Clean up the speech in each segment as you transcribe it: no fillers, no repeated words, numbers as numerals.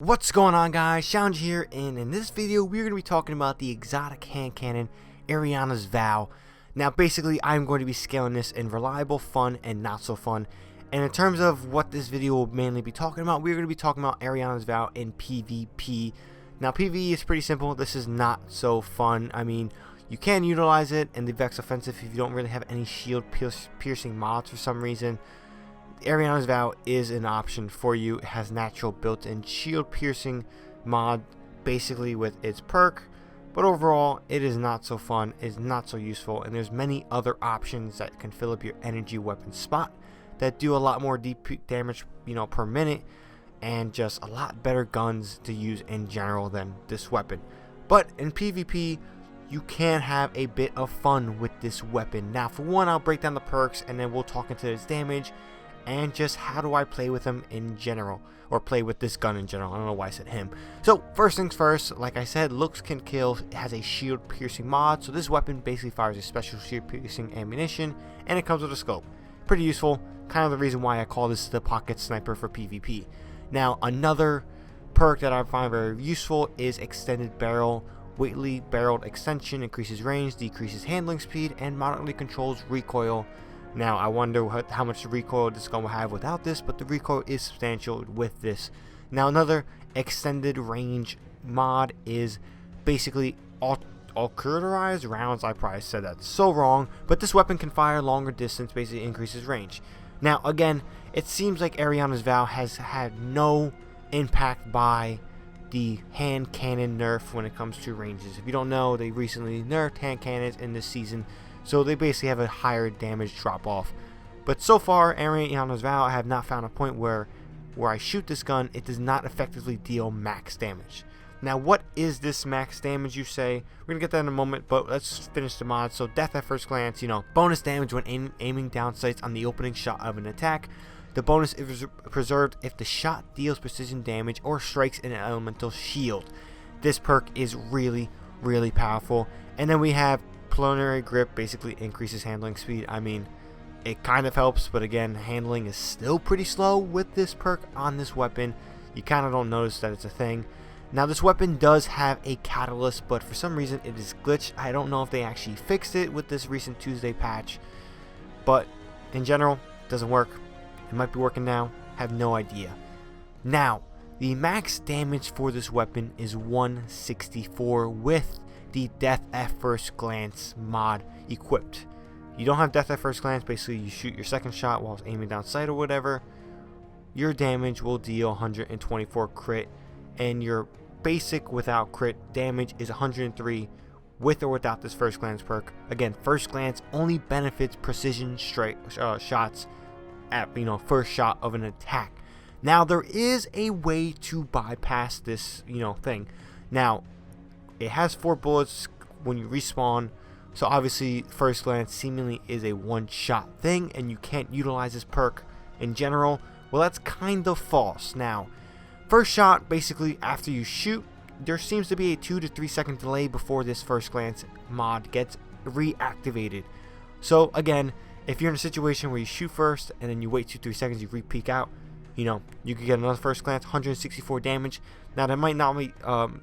What's going on, guys? ShadowNinja here, and in this video we're going to be talking about the exotic hand cannon Eriana's Vow. Now basically I'm going to be scaling this in reliable, fun, and not so fun. And in terms of what this video will mainly be talking about, we're going to be talking about Eriana's Vow in PvP. Now PvE is pretty simple. This is not so fun. I mean, you can utilize it in the Vex Offensive if you don't really have any shield piercing mods for some reason. Eriana's Vow is an option for you. It has natural built-in shield piercing mod basically with its perk, but overall it is not so fun, it's not so useful, and there's many other options that can fill up your energy weapon spot that do a lot more deep damage, per minute, and just a lot better guns to use in general than this weapon. But in PvP you can have a bit of fun with this weapon. Now for one, I'll break down the perks and then we'll talk into its damage and just how do I play with him in general, or play with this gun in general. I don't know why I said him. So first things first, like I said, looks can kill. It has a shield piercing mod, so this weapon basically fires a special shield piercing ammunition, and it comes with a scope. Pretty useful, kind of the reason why I call this the pocket sniper for PvP. Now another perk that I find very useful is extended barrel. Weightly barreled extension increases range, decreases handling speed, and moderately controls recoil. Now I wonder how much recoil this gun will have without this, but the recoil is substantial with this. Now another extended range mod is basically occurrized rounds. I probably said that so wrong, but this weapon can fire longer distance, basically increases range. Now again, it seems like Eriana's Vow has had no impact by the hand cannon nerf when it comes to ranges. If you don't know, they recently nerfed hand cannons in this season, so they basically have a higher damage drop off. But so far, Eriana's Vow, I have not found a point where I shoot this gun, it does not effectively deal max damage. Now what is this max damage, you say? We're gonna get that in a moment, but let's finish the mod. So death at first glance, bonus damage when aiming down sights on the opening shot of an attack. The bonus is preserved if the shot deals precision damage or strikes an elemental shield. This perk is really powerful. And then we have Planetary Grip, basically increases handling speed. I mean, it kind of helps, but again, handling is still pretty slow with this perk on this weapon. You kind of don't notice that it's a thing. Now this weapon does have a catalyst, but for some reason it is glitched. I don't know if they actually fixed it with this recent Tuesday patch, but in general it doesn't work. It might be working now, have no idea. Now the max damage for this weapon is 164 with the death at first glance mod equipped. You don't have death at first glance, basically you shoot your second shot while aiming down sight or whatever, your damage will deal 124 crit, and your basic without crit damage is 103 with or without this first glance perk. Again, first glance only benefits precision strike shots at first shot of an attack. Now there is a way to bypass this thing. Now it has 4 bullets when you respawn, so obviously first glance seemingly is a one-shot thing and you can't utilize this perk in general. Well, that's kind of false. Now first shot, basically after you shoot, there seems to be a 2 to 3 second delay before this first glance mod gets reactivated. So again, if you're in a situation where you shoot first and then you wait 2-3 seconds, you re-peek out, you could get another first glance, 164 damage. Now that might not be,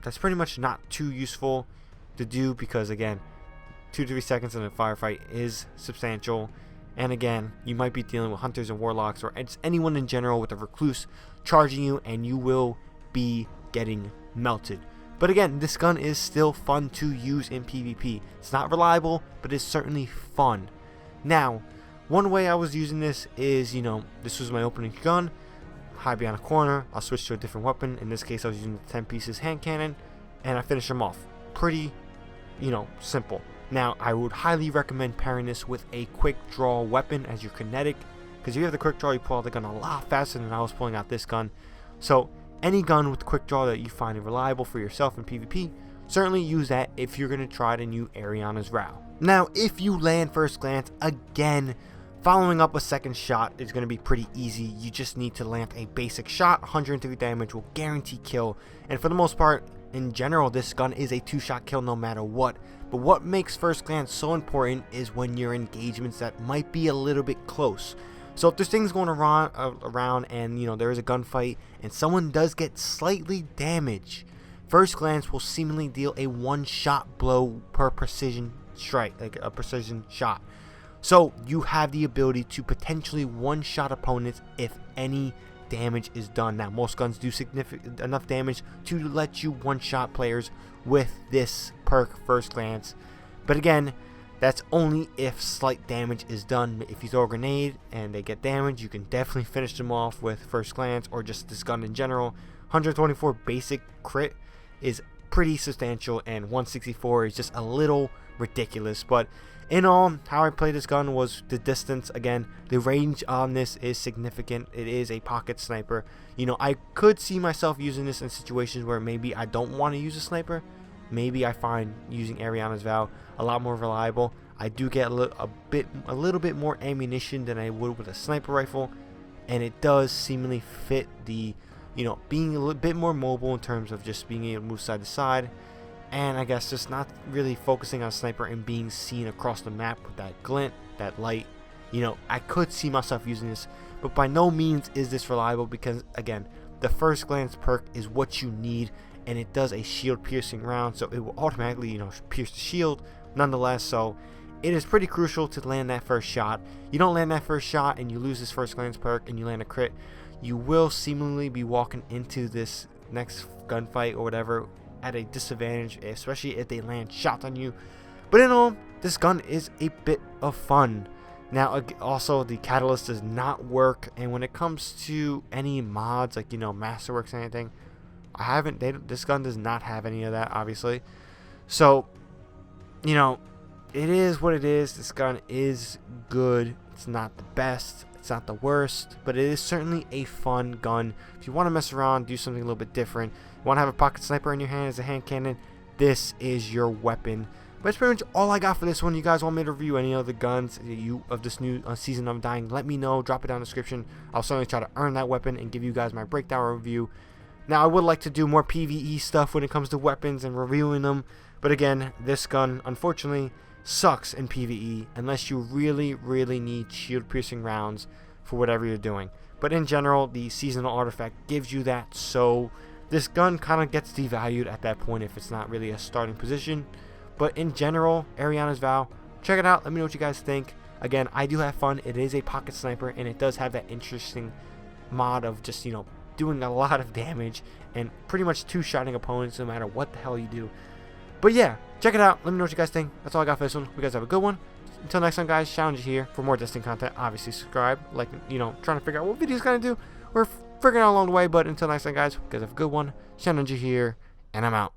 that's pretty much not too useful to do, because again, 2-3 seconds in a firefight is substantial. And again, you might be dealing with hunters and warlocks, or just anyone in general with a recluse charging you, and you will be getting melted. But again, this gun is still fun to use in PvP. It's not reliable, but it's certainly fun. Now, one way I was using this is, this was my opening gun. Hide behind a corner, I'll switch to a different weapon. In this case I was using the 10 pieces hand cannon, and I finish them off. Pretty, simple. Now I would highly recommend pairing this with a quick draw weapon as your kinetic, because if you have the quick draw, you pull out the gun a lot faster than I was pulling out this gun. So any gun with quick draw that you find reliable for yourself in PvP, certainly use that if you're going to try the new Eriana's Vow. Now if you land first glance, again, following up a second shot is going to be pretty easy. You just need to land a basic shot. 103 damage will guarantee kill, and for the most part in general this gun is a 2-shot kill no matter what. But what makes first glance so important is when you're in engagements that might be a little bit close. So if there's things going around and there is a gunfight and someone does get slightly damaged, First Glance will seemingly deal a one-shot blow per precision strike, like a precision shot. So you have the ability to potentially one-shot opponents if any damage is done. Now most guns do significant enough damage to let you one-shot players with this perk, First Glance, but again, that's only if slight damage is done. If you throw a grenade and they get damaged, you can definitely finish them off with First Glance, or just this gun in general. 124 basic crit is pretty substantial, and 164 is just a little ridiculous. But in all, how I played this gun was the distance. Again, the range on this is significant. It is a pocket sniper. I could see myself using this in situations where maybe I don't want to use a sniper. Maybe I find using Eriana's Vow a lot more reliable. I do get a little bit more ammunition than I would with a sniper rifle, and it does seemingly fit the being a little bit more mobile in terms of just being able to move side to side, and I guess just not really focusing on sniper and being seen across the map with that glint, that light. I could see myself using this, but by no means is this reliable, because again, the First Glance perk is what you need, and it does a shield piercing round, so it will automatically pierce the shield nonetheless. So it is pretty crucial to land that first shot. You don't land that first shot and you lose this First Glance perk and you land a crit, you will seemingly be walking into this next gunfight or whatever at a disadvantage, especially if they land shots on you. But in all, this gun is a bit of fun. Now also, the catalyst does not work, and when it comes to any mods like Masterworks or anything, this gun does not have any of that, obviously. So it is what it is. This gun is good. It's not the best, it's not the worst, but it is certainly a fun gun. If you want to mess around, do something a little bit different, you want to have a pocket sniper in your hand as a hand cannon, this is your weapon. But that's pretty much all I got for this one. You guys want me to review any other guns of this new season of Dying, let me know. Drop it down in the description. I'll certainly try to earn that weapon and give you guys my breakdown review. Now, I would like to do more PvE stuff when it comes to weapons and reviewing them, but again, this gun unfortunately sucks in PvE unless you really need shield piercing rounds for whatever you're doing. But in general, the seasonal artifact gives you that, so this gun kind of gets devalued at that point if it's not really a starting position. But in general, Eriana's Vow, check it out. Let me know what you guys think. Again, I do have fun. It is a pocket sniper, and it does have that interesting mod of just doing a lot of damage and pretty much two-shotting opponents no matter what the hell you do. But yeah, check it out. Let me know what you guys think. That's all I got for this one. You guys have a good one. Until next time, guys, ShadowNinja here. For more Destiny content, obviously subscribe. Like, trying to figure out what videos gonna do. We're figuring out along the way. But until next time, guys, you guys have a good one. ShadowNinja here, and I'm out.